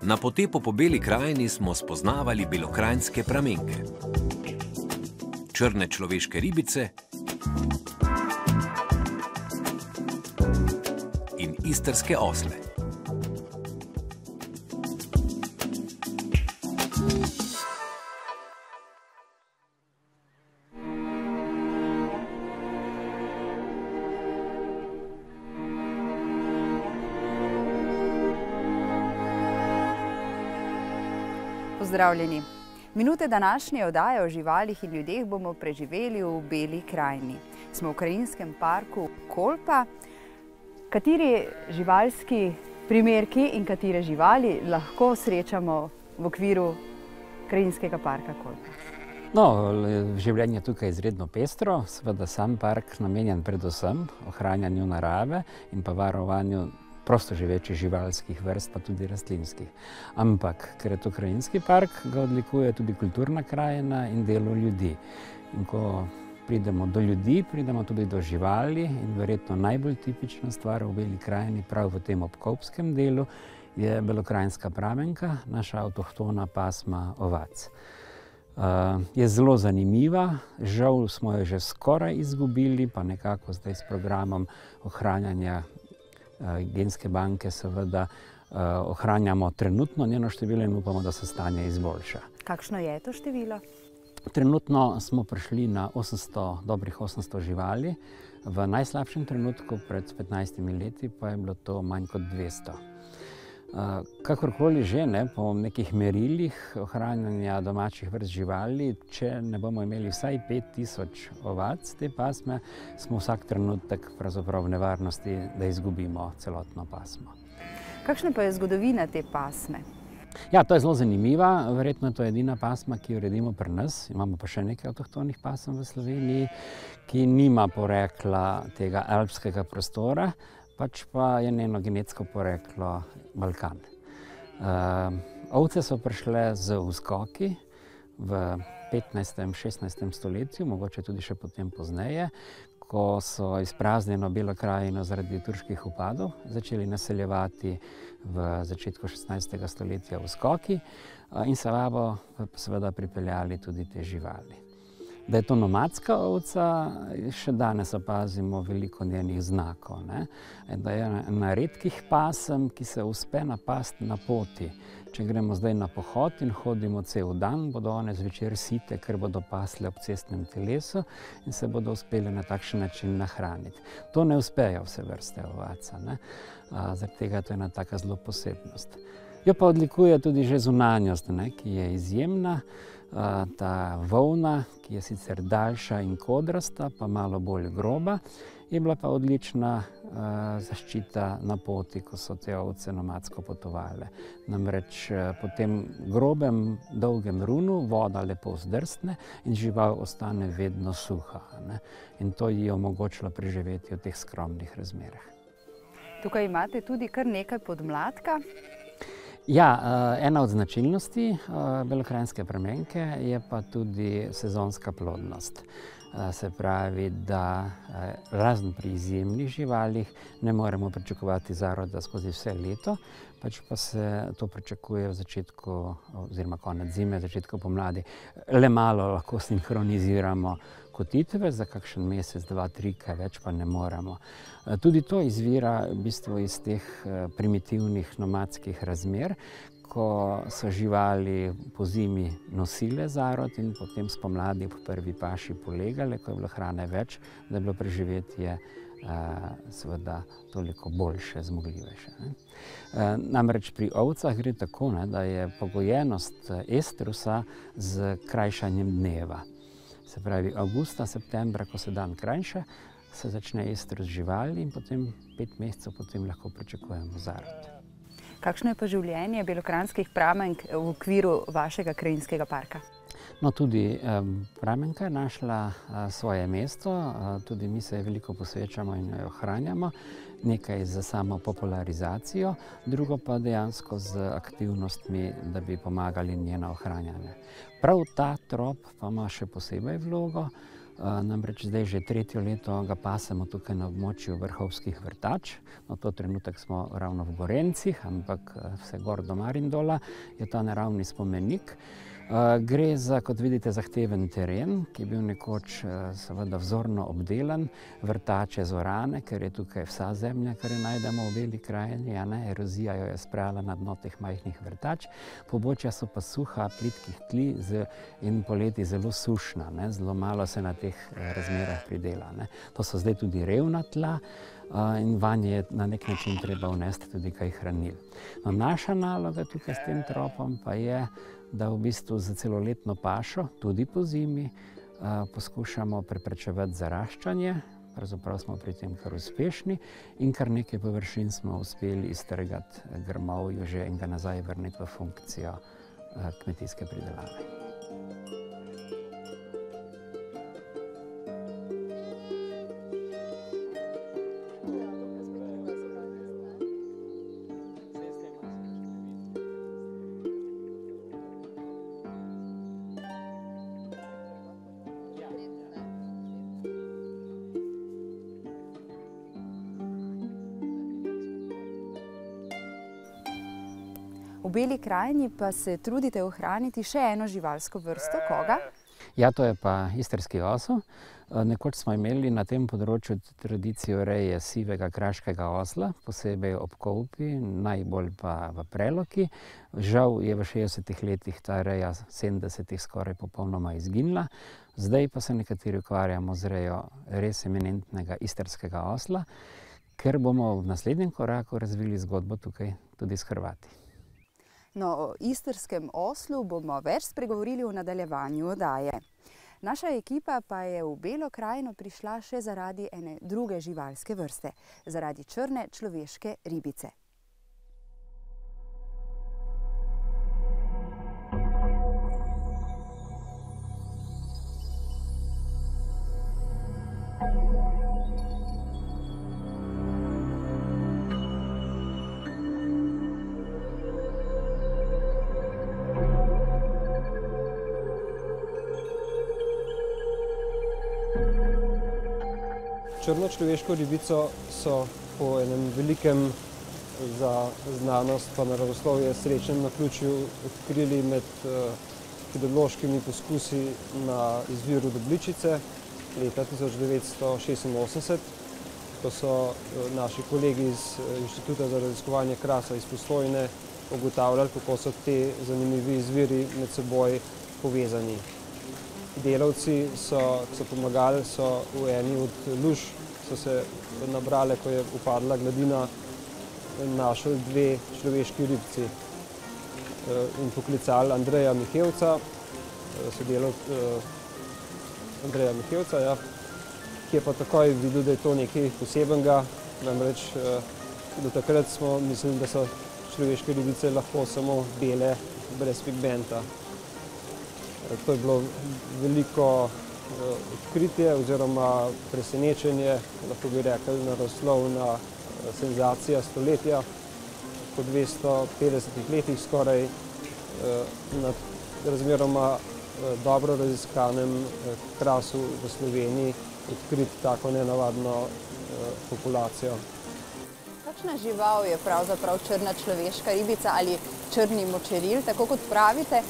Na potepu po Beli krajini smo spoznavali belokranjske pramenke, črne človeške ribice in istrske osle. Pozdravljeni. Minute današnje oddaje o živalih in ljudeh bomo preživeli v Beli krajini. Smo v krajinskem parku Kolpa. Kateri živalski primerki in katere živali lahko srečamo v okviru krajinskega parka Kolpa? No, življenje tukaj je izredno pestro. Seveda sam park namenjen predvsem ohranjanju narave in pa varovanju prostoživečih živalskih vrst, pa tudi rastlinskih. Ampak, ker je to krajinski park, ga odlikuje tudi kulturna krajina in delo ljudi. In ko pridemo do ljudi, pridemo tudi do živali in verjetno najbolj tipična stvar v Beli krajini, prav v tem obkolpskem delu, je belokranjska pramenka, naša avtohtona pasma ovac. Je zelo zanimiva, žal smo jo že skoraj izgubili, pa nekako zdaj s programom ohranjanja genske banke seveda ohranjamo trenutno njeno število in upamo, da se stanje izboljša. Kakšno je to število? Trenutno smo prišli na dobrih 800 živali. V najslabšem trenutku pred 15 leti pa je bilo to manj kot 200. Kakorkoli že, po nekih merilih ohranjanja domačih vrst živali, če ne bomo imeli vsaj 5000 ovac te pasme, smo vsak trenutek pravzaprav v nevarnosti, da izgubimo celotno pasmo. Kakšna pa je zgodovina te pasme? Ja, to je zelo zanimiva. Verjetno je to edina pasma, ki jo redimo pri nas. Imamo pa še nekaj avtohtonih pasem v Sloveniji, ki nima porekla tega alpskega prostora, pač pa je njeno genetsko poreklo Balkan. Ovce so prišle z uskoki v 15. in 16. stoletju, mogoče tudi še potem pozneje, ko so izpraznjeno Belo krajino zaradi turških vpadov začeli naseljevati v začetku 16. stoletja uskoki in seveda pripeljali tudi te živali. Da je to nomadska ovca, še danes opazimo veliko njenih znakov. Da je ena redkih pasem, ki se uspe napasti na poti. Če gremo zdaj na pohod in hodimo cel dan, bodo one zvečer site, ker bodo pasle ob cestnem telesu in se bodo uspeli na takšen način nahraniti. To ne uspejo vse vrste ovaca. Zaradi tega je to ena taka zelo posebnost. Jo pa odlikuje tudi že zunanjost, ki je izjemna. Ta volna, ki je sicer daljša in kodrasta, pa malo bolj groba, je bila pa odlična zaščita na poti, ko so te ovce nomadsko potovale. Namreč po tem grobem, dolgem runu voda lepo zdrsne in žival ostane vedno suha. In to ji je omogočilo preživeti v teh skromnih razmerah. Tukaj imate tudi kar nekaj podmladka. Ja, ena od značilnosti belokranjske pramenke je pa tudi sezonska plodnost. Se pravi, da razen pri izjemnih živalih ne moremo pričakovati zaroda skozi vse leto, pač pa se to pričakuje v začetku oziroma konec zime, začetku pomladi. Le malo lahko sinhroniziramo kotitve, za kakšen mesec, 2, 3, kaj več pa ne moremo. Tudi to izvira v bistvu iz teh primitivnih nomadskih razmer, ko so živali po zimi nosile zarod in potem spomladi po prvi paši polegale, ko je bilo hrane več, da je bilo preživetje seveda toliko boljše, zmogljivejše. Namreč pri ovcah gre tako, da je pogojenost estrusa z krajšanjem dneva. Se pravi, avgusta, septembra, ko se dan krajša, se začne estrus živali in potem 5 mesecev potem lahko pričakujemo zarod. Kakšno je pa življenje belokranjskih pramenk v okviru vašega krajinskega parka? No, tudi pramenka je našla svoje mesto, tudi mi se veliko posvečamo in jo ohranjamo. Nekaj za samo popularizacijo, drugo pa dejansko z aktivnostmi, da bi pomagali njeno ohranjanje. Prav ta trop pa ima še posebej vlogo, Namreč zdaj že 3. leto ga pasemo tukaj na območju Vrhovskih vrtač. No, to trenutek smo ravno v Gorencih, ampak vse gor do Marindola je ta naravni spomenik. Gre za, kot vidite, zahteven teren, ki je bil nekoč seveda vzorno obdelan, vrtače zorane, ker je tukaj vsa zemlja, kar jo najdemo v Beli krajini, erozija jo je spravila na dno teh majhnih vrtač. Pobočja so pa suha, plitkih tli in poleti zelo sušna, zelo malo se na teh razmerah pridela. To so zdaj tudi revna tla in vanje je na nek način treba vnesti tudi kaj hranil. No, naša naloga tukaj s tem tropom pa je, da v bistvu za celoletno pašo, tudi po zimi, poskušamo preprečevati zaraščanje. Pravzaprav smo pri tem kar uspešni in kar nekaj površin smo uspeli iztrgati grmovju že in ga nazaj vrniti v funkcijo kmetijske pridelave. V Beli krajini pa se trudite ohraniti še eno živalsko vrsto. Koga? Ja, to je pa istrski osel. Nekoč smo imeli na tem področju tradicijo reje sivega kraškega osla, posebej ob Kolpi, najbolj pa v Preloki. Žal je v 60. letih ta reja 70. skoraj popolnoma izginila. Zdaj pa se nekateri ukvarjamo z rejo res eminentnega istrskega osla, ker bomo v naslednjem koraku razvili zgodbo tukaj tudi s Hrvati. No, o istrskem oslu bomo več spregovorili v nadaljevanju oddaje. Naša ekipa pa je v Belo krajino prišla še zaradi ene druge živalske vrste, zaradi črne človeške ribice. Črno človeško ribico so po enem velikem za znanost pa naravoslovje srečnem naključju odkrili med hidrološkimi poskusi na izviru Dobličice leta 1986, ko so naši kolegi iz Inštituta za raziskovanje krasa iz Postojne ugotavljali, kako so te zanimivi izviri med seboj povezani. Delavci so pomagali, so v eni od luž so se nabrale, ko je upadla gladina, našli dve človeški ribci in poklicali Andreja Mihevca, Andreja Mihevca, ja, ki je pa takoj videl, da je to nekaj posebenega, namreč do takrat smo mislili, da so človeške ribice lahko samo bele, brez pigmenta. To je bilo veliko odkritje oziroma presenečenje, lahko bi rekli naravoslovna senzacija stoletja. Po 250 letih skoraj na razmeroma dobro raziskanem krasu v Sloveniji odkriti tako nenavadno populacijo. Kakšna žival je pravzaprav črna človeška ribica ali črni močeril, tako kot pravite,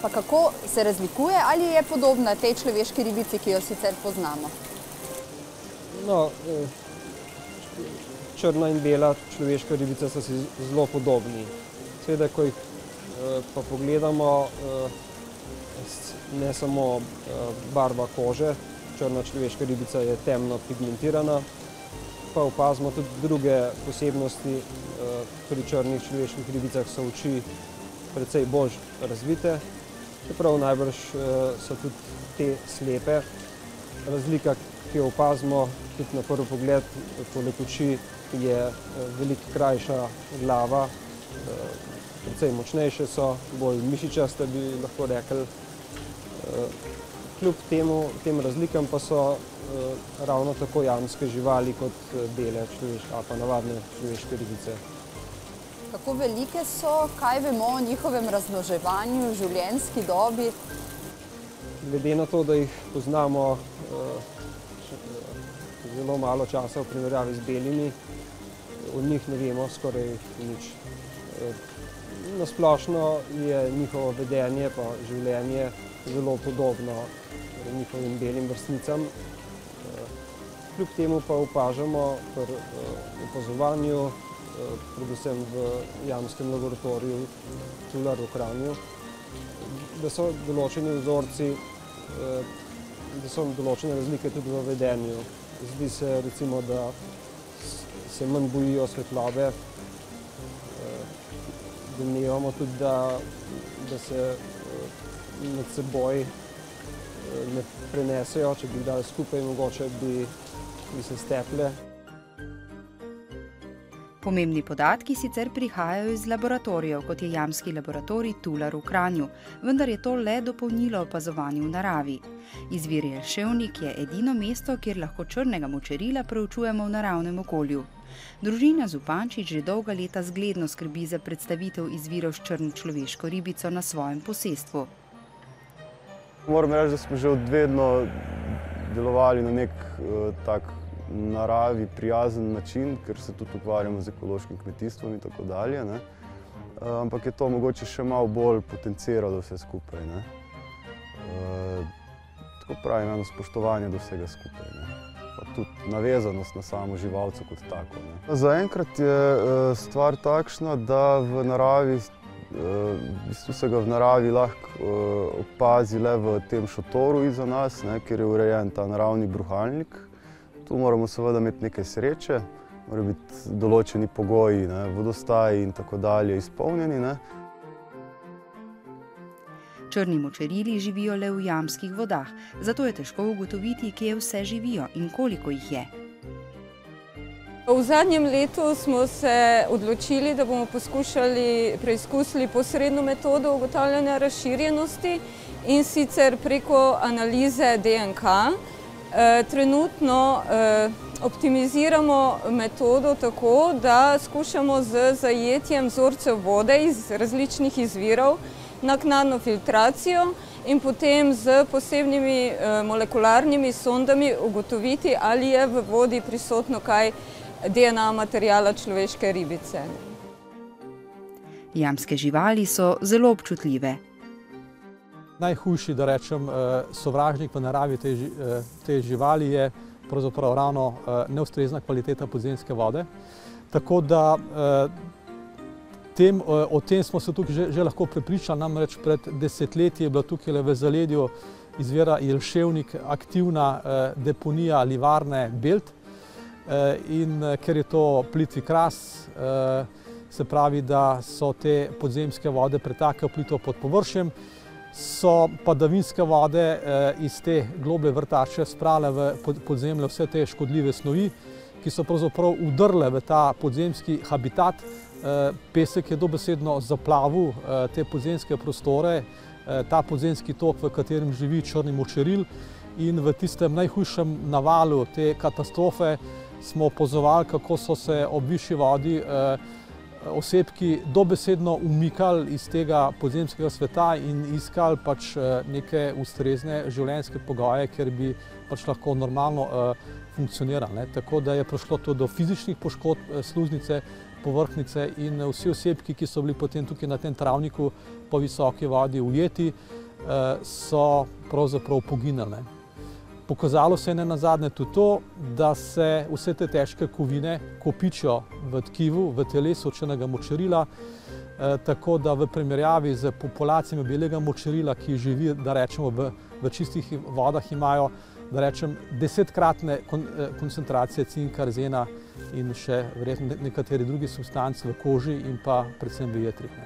pa kako se razlikuje ali je podobna tej človeški ribici, ki jo sicer poznamo? No, črna in bela človeška ribica so si zelo podobni. Seveda, ko jih pa pogledamo, ne samo barva kože, črna človeška ribica je temno pigmentirana, pa opazimo tudi druge posebnosti. Pri črnih človeških ribicah so oči precej bolj razvite, čeprav najbrž so tudi te slepe. Razlika, ki jo opazimo tudi na prvi pogled, poleg oči je veliko krajša glava, precej močnejše so, bolj mišičaste bi lahko rekli. Kljub tem razlikam pa so ravno tako jamske živali kot bele človeške ali pa navadne človeške ribice. Kako velike so, kaj vemo o njihovem razmnoževanju, življenjski dobi? Glede na to, da jih poznamo zelo malo časa v primerjavi z belimi. O njih ne vemo skoraj nič. Na splošno je njihovo vedenje pa življenje zelo podobno njihovim belim vrstnicam. Kljub temu pa opažamo pri opazovanju, predvsem v jamskem laboratoriju Tular v Kranju, da so določeni vzorci, da so določene razlike tudi v vedenju. Zdi se recimo, da se manj bojijo svetlobe. Domnevamo tudi, da se med seboj ne prenesejo, če bi dali skupaj, mogoče bi se steple. Pomembni podatki sicer prihajajo iz laboratorijev, kot je jamski laboratorij Tular v Kranju, vendar je to le dopolnilo opazovanju v naravi. Izvir Jelševnik je edino mesto, kjer lahko črnega močerila preučujemo v naravnem okolju. Družina Zupančič že dolga leta zgledno skrbi za predstavitev izvirov s črno človeško ribico na svojem posestvu. Moram reči, da smo že od vedno delovali na nek tak naravi prijazen način, ker se tudi ukvarjamo z ekološkim kmetijstvom in tako dalje. Ampak je to mogoče še malo bolj potenciralo vse skupaj. Tako pravim, eno spoštovanje do vsega skupaj. Pa tudi navezanost na samo živalco kot tako. Zaenkrat je stvar takšna, da v naravi, v bistvu se ga v naravi lahko opazi le v tem šotoru iza nas, kjer je urejen ta naravni bruhalnik. Tu moramo seveda imeti nekaj sreče, morajo biti določeni pogoji, vodostaji in tako dalje izpolnjeni. Črni močerili živijo le v jamskih vodah, zato je težko ugotoviti, kje vse živijo in koliko jih je. V zadnjem letu smo se odločili, da bomo preizkusili posredno metodo ugotavljanja razširjenosti in sicer preko analize DNK. Trenutno optimiziramo metodo tako, da skušamo z zajetjem vzorcev vode iz različnih izvirov, naknadno filtracijo in potem z posebnimi molekularnimi sondami ugotoviti, ali je v vodi prisotno kaj DNA materijala človeške ribice. Jamske živali so zelo občutljive. Najhujši, da rečem, sovražnik v naravi te živali je pravzaprav ravno neustrezna kvaliteta podzemske vode. Tako da o tem smo se tukaj že lahko prepričali, namreč pred desetletji je bila tukaj v zaledju izvira Jelševnik aktivna deponija livarne Belt. In ker je to plitvi kras, se pravi, da so te podzemske vode pretakale plitvo pod površjem, so padavinske vode iz te globlje vrtače sprale v podzemlje vse te škodljive snovi, ki so pravzaprav vdrle v ta podzemski habitat. Pesek je dobesedno zaplavil te podzemske prostore, ta podzemski tok, v katerem živi črni močeril, in v tistem najhujšem navalu te katastrofe smo opazovali, kako so se ob višji vodi osebki dobesedno umikali iz tega podzemskega sveta in iskali neke ustrezne življenjske pogoje, kjer bi lahko normalno funkcionirali. Tako da je prišlo to do fizičnih poškodb sluznice, povrhnjice in vsi osebki, ki so bili potem tukaj na tem travniku po visoki vodi ujeti, so pravzaprav poginili. Pokazalo se je nenazadnje tudi to, da se vse te težke kovine kopičijo v tkivu, v telesu črnega močerila, tako da v primerjavi z populacijami belega močerila, ki živi, da rečemo, v čistih vodah, imajo, da rečem, 10-kratne koncentracije cinka, arzena in še verjetno nekateri drugi substanci v koži in pa predvsem v jetrih.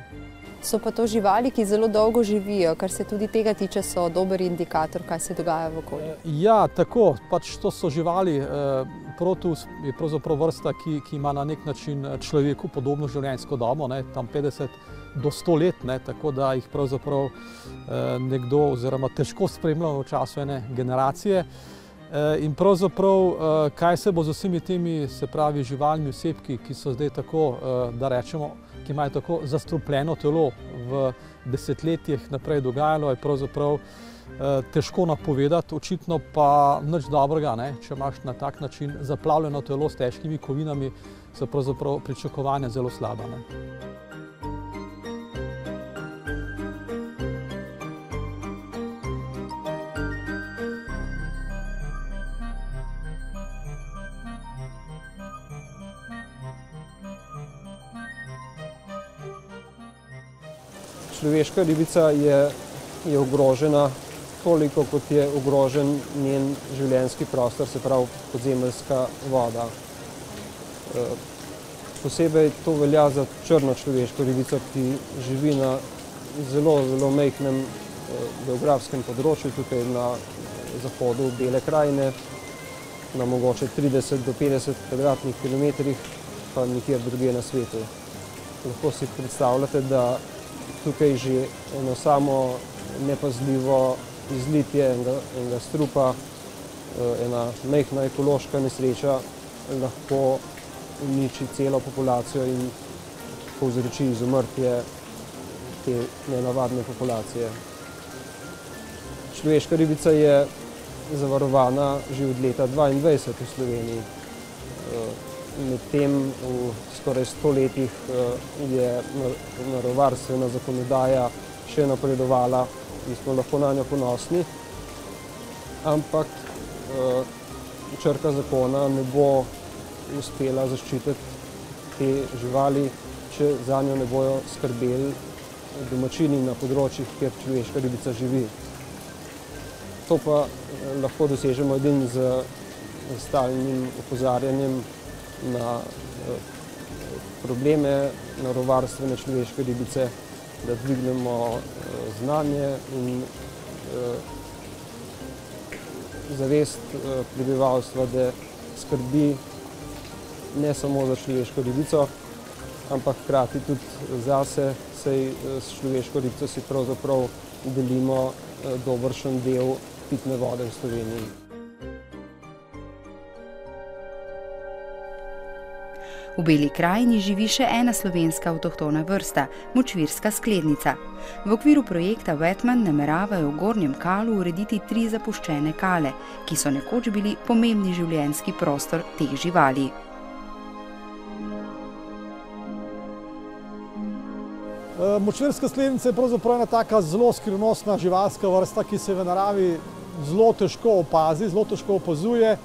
So pa to živali, ki zelo dolgo živijo, kar se tudi tega tiče, so dober indikator, kaj se dogaja v okolju. Ja, tako, to so živali. Protus je pravzaprav vrsta, ki ima na nek način človeku podobno življenjsko dobo, tam 50 do 100 let, tako da jih pravzaprav nekdo oziroma težko spremlja v času ene generacije. In pravzaprav, kaj se bo z vsemi temi, se pravi, živalmi osebki, ki so zdaj tako, da rečemo, ki imajo tako zastrupljeno telo v desetletjih naprej dogajalo, je pravzaprav težko napovedati, očitno pa nič dobrega, ne? Če imaš na tak način zaplavljeno telo s težkimi kovinami, so pravzaprav pričakovanja zelo slaba. Ne? Človeška ribica je ogrožena toliko, kot je ogrožen njen življenjski prostor, se pravi podzemeljska voda. Posebej to velja za črno človeško ribico, ki živi na zelo majhnem geografskem področju, tukaj na zahodu Bele krajine, na mogoče 30 do 50 kvadratnih kilometrih, pa nikjer drugje na svetu. Lahko si predstavljate, da tukaj že eno samo nepazljivo izlitje enega strupa, ena majhna ekološka nesreča lahko uniči celo populacijo in povzroči izumrtje te nenavadne populacije. Človeška ribica je zavarovana že od leta 2022 v Sloveniji. Medtem v skoraj 100 letih je naravovarstvena zakonodaja še napredovala in smo lahko na njo ponosni, ampak črka zakona ne bo uspela zaščititi te živali, če za njo ne bojo skrbeli domačini na področjih, kjer človeška ribica živi. To pa lahko dosežemo edino z stalnim opozarjanjem na probleme naravovarstvene človeške ribice, da dvignemo znanje in zavest prebivalstva, da skrbi ne samo za človeško ribico, ampak hkrati tudi zase, saj s človeško ribico si pravzaprav delimo dobršen del pitne vode v Sloveniji. V Beli krajini živi še ena slovenska avtohtona vrsta, močvirska sklednica. V okviru projekta Wetman nameravajo v Gornjem Kalu urediti 3 zapuščene kale, ki so nekoč bili pomembni življenjski prostor teh živali. Močvirska sklednica je pravzaprav ena taka zelo skrivnostna živalska vrsta, ki se v naravi zelo težko opazi, zelo težko opazuje,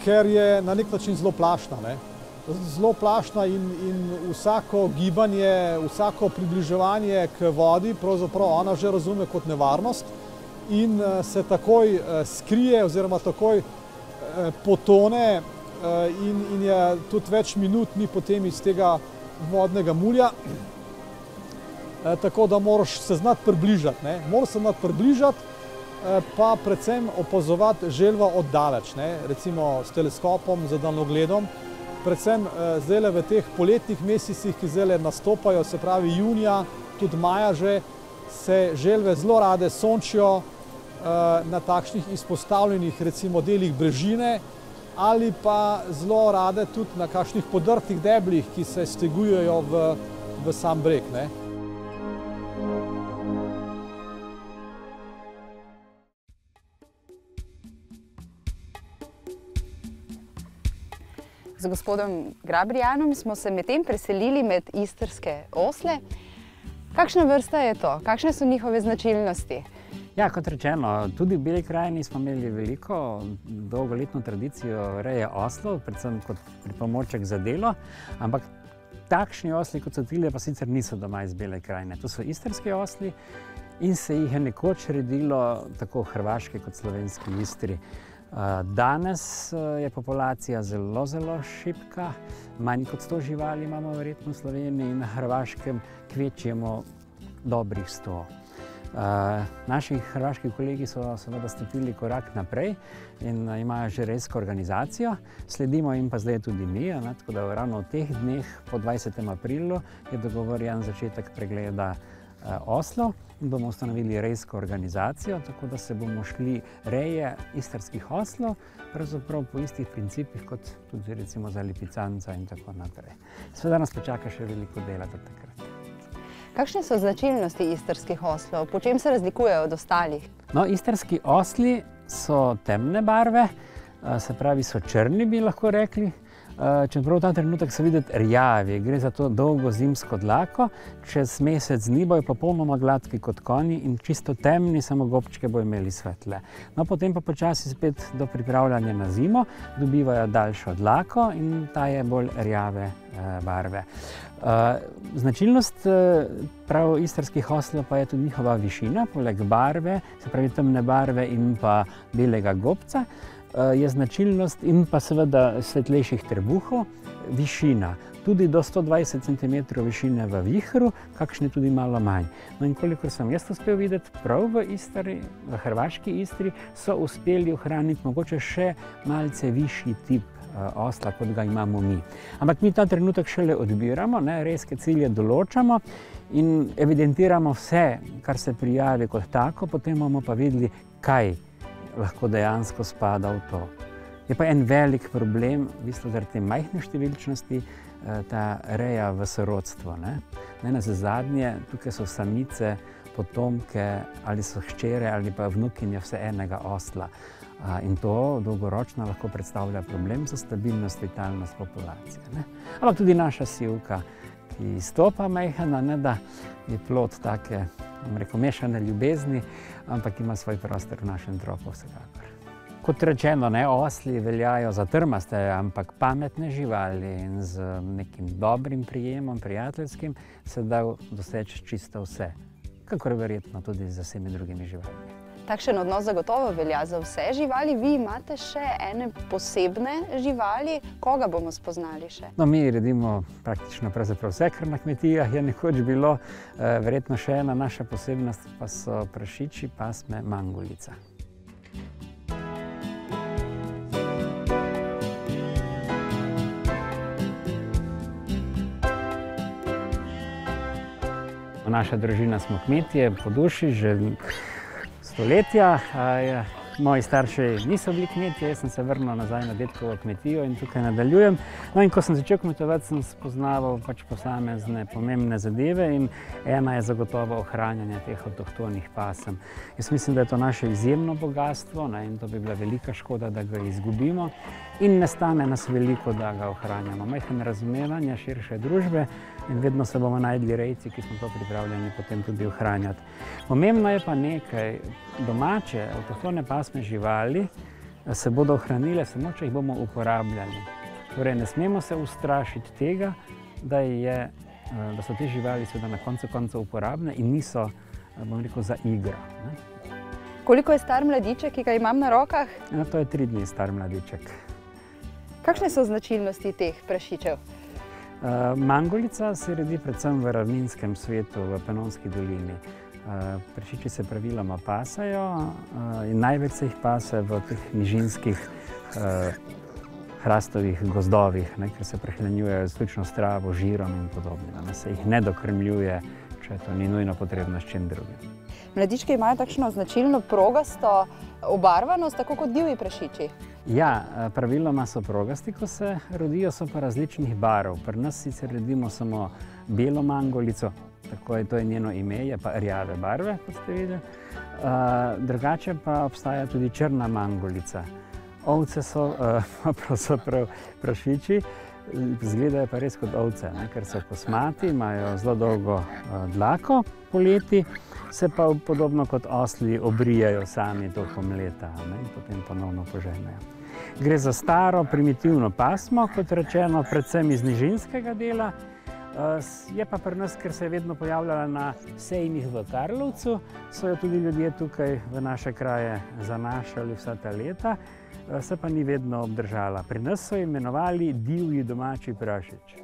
ker je na nek način zelo plašna, ne? Zelo plašna in vsako gibanje, vsako približevanje k vodi pravzaprav ona že razume kot nevarnost in se takoj skrije oziroma takoj potone in je tudi več minut ni potem iz tega vodnega mulja. Tako da moraš se znati približati, ne? Moraš se znati približati, pa predvsem opazovati želva od daleč, ne? Recimo s teleskopom, z daljnogledom. Predvsem zdaj v teh poletnih mesecih, ki zdaj nastopajo, se pravi junija, tudi maja že, se želve zelo rade sončijo na takšnih izpostavljenih recimo delih brežine ali pa zelo rade tudi na kakšnih podrtih deblih, ki se stegujejo v sam breg, ne. Z gospodom Grabrijanom smo se medtem preselili med istrske osle. Kakšna vrsta je to? Kakšne so njihove značilnosti? Ja, kot rečeno, tudi v Beli krajini smo imeli veliko dolgoletno tradicijo reje oslov, predvsem kot pripomoček za delo, ampak takšni osli kot so tile pa sicer niso doma iz Bele krajine. To so istrski osli in se jih je nekoč redilo tako v hrvaški kot slovenski Istri. Danes je populacija zelo šibka, manj kot 100 živali imamo verjetno v Sloveniji in na Hrvaškem kvečjemo dobrih 100. Naši hrvaški kolegi so seveda stopili korak naprej in imajo že rejsko organizacijo, sledimo jim pa zdaj tudi mi, tako da ravno v teh dneh po 20. aprilu je dogovorjen začetek pregleda oslov in bomo ustanovili rejsko organizacijo, tako da se bomo šli reje istrskih oslov, pravzaprav po istih principih kot tudi recimo za lipicanca in tako naprej. Seveda nas počaka še veliko dela do takrat. Kakšne so značilnosti istrskih oslov? Po čem se razlikujejo od ostalih? No, istrski osli so temne barve, se pravi so črni, bi lahko rekli. Čeprav ta trenutek so videti rjavi, gre za to dolgo zimsko dlako, čez mesec dni bojo popolnoma gladki kot konji in čisto temni, samo gobčke bojo imeli svetle. No, potem pa počasi spet do pripravljanja na zimo dobivajo daljšo dlako in ta je bolj rjave barve. Značilnost prav istrskih oslov pa je tudi njihova višina, poleg barve, se pravi temne barve in pa belega gobca, je značilnost in pa seveda svetlejših trebuhov višina. Tudi do 120 cm višine v vihru, kakšne tudi malo manj. No in kolikor sem jaz uspel videti, prav v Istri, v hrvaški Istri, so uspeli ohraniti mogoče še malce višji tip osla, kot ga imamo mi. Ampak mi ta trenutek šele odbiramo, rejske cilje določamo in evidentiramo vse, kar se prijavi kot tako, potem bomo pa videli, kaj lahko dejansko spada v to. Je pa en velik problem, v bistvu zaradi te majhne številčnosti, ta reja v sorodstvo. Navsezadnje, tukaj so samice, potomke, ali so hčere ali pa vnukinje vse enega osla. In to dolgoročno lahko predstavlja problem za stabilnost, vitalnost populacije. Ampak tudi naša sivka, ki stopa majhna, ne da je plod take, mešane ljubezni, ampak ima svoj prostor v našem tropu vsekakor. Kot rečeno, osli veljajo za trmaste, ampak pametne živali in z nekim dobrim prijemom, prijateljskim, se da doseči čisto vse, kakor verjetno tudi z vsemi drugimi živalmi. Takšen odnos zagotovo velja za vse živali. Vi imate še ene posebne živali. Koga bomo spoznali še? No, mi redimo praktično pravzaprav vse, kar na kmetijah je nekoč bilo. Verjetno še ena naša posebnost pa so prašiči pasme mangolica. Naša družina smo kmetje po duši, že stoletja. Moji starši niso bili kmetje, jaz sem se vrnil nazaj na dedkovo kmetijo in tukaj nadaljujem. No in ko sem začel kmetovati, sem spoznaval posamezne pomembne zadeve in ena je zagotovo ohranjanje teh avtohtonih pasem. Jaz mislim, da je to naše izjemno bogatstvo in to bi bila velika škoda, da ga izgubimo in ne stane nas veliko, da ga ohranjamo. Majhen razumevanje širše družbe in vedno se bomo najdli rejci, ki smo to pripravljeni potem tudi ohranjati. Pomembno je pa nekaj, domače, avtohtone pasme živali se bodo ohranile samo, če jih bomo uporabljali. Torej, ne smemo se ustrašiti tega, da so te živali seveda na koncu koncev uporabne in niso, bom rekel, za igro. Koliko je star mladiček, ki ga imam na rokah? To je 3 dni star mladiček. Kakšne so značilnosti teh prašičev? Mangolica se redi predvsem v ravninskem svetu, v Panonski dolini. Prašiči se praviloma pasajo in največ se jih pase v teh nižinskih hrastovih gozdovih, ker se prehranjujejo izključno s travo, žirom in podobno. Se jih ne dokrmljuje, če to ni nujno potrebno s čim drugim. Mladički imajo takšno značilno progasto obarvanost, tako kot divji prašiči. Ja, praviloma so progasti, ko se rodijo, so pa različnih barv. Pri nas sicer redimo samo belo mangolico, tako je to njeno ime, je pa rjave barve, kot ste videli. Drugače pa obstaja tudi črna mangolica. Ovce so pravzaprav prašiči, izgledajo pa res kot ovce, ker so kosmati, imajo zelo dolgo dlako poleti, se pa podobno kot osli obrijajo sami tokom leta in potem ponovno poženejo. Gre za staro, primitivno pasmo, kot rečeno, predvsem iz nižinskega dela. Je pa pri nas, ker se je vedno pojavljala na sejmih v Karlovcu, so jo tudi ljudje tukaj v naše kraje zanašali vsa ta leta, se pa ni vedno obdržala. Pri nas so imenovali divji domači prašič.